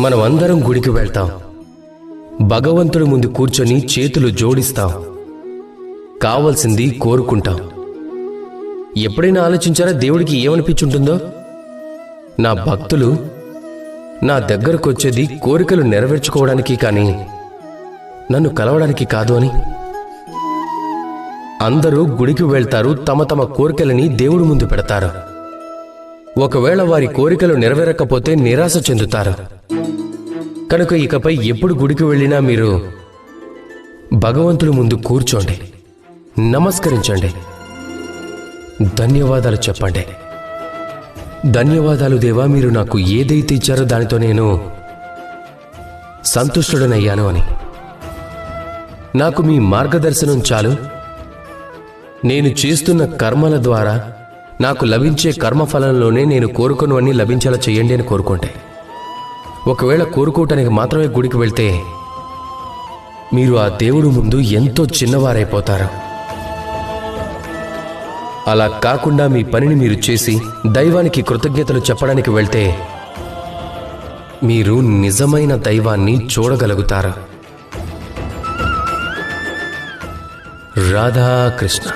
మనం అందరం గుడికి వెళ్తాం, భగవంతుడి ముందు కూర్చొని చేతులు జోడిస్తాం, కావలసింది కోరుకుంటాం. ఎప్పుడైనా ఆలోచించారా దేవుడికి ఏమనిపించుంటుందో? నా భక్తులు నా దగ్గరకు వచ్చేది కోరికలు నెరవేర్చుకోవడానికి కానీ నన్ను కలవడానికి కాదు అని. అందరూ గుడికి వెళ్తారు, తమ తమ కోరికలని దేవుడి ముందు పెడతారు. ఒకవేళ వారి కోరికలు నెరవేరకపోతే నిరాశ చెందుతారు. కనుక ఇకపై ఎప్పుడు గుడికి వెళ్ళినా మీరు భగవంతుడి ముందు కూర్చోండి, నమస్కరించండి, ధన్యవాదాలు చెప్పండి. ధన్యవాదాలు దేవా, మీరు నాకు ఏదైతే ఇచ్చారో దానితో నేను సంతుష్టుడనయ్యాను అని. నాకు మీ మార్గదర్శనం చాలు. నేను చేస్తున్న కర్మల ద్వారా నాకు లభించే కర్మఫలంలోనే నేను కోరుకున్నవన్నీ లభించేలా చేయండి అని కోరుకుంటే. ఒకవేళ కోరుకోవటానికి మాత్రమే గుడికి వెళ్తే మీరు ఆ దేవుడు ముందు ఎంతో చిన్నవారైపోతారు. అలా కాకుండా మీ పనిని మీరు చేసి దైవానికి కృతజ్ఞతలు చెప్పడానికి వెళ్తే మీరు నిజమైన దైవాన్ని చూడగలుగుతారు. రాధాకృష్ణ.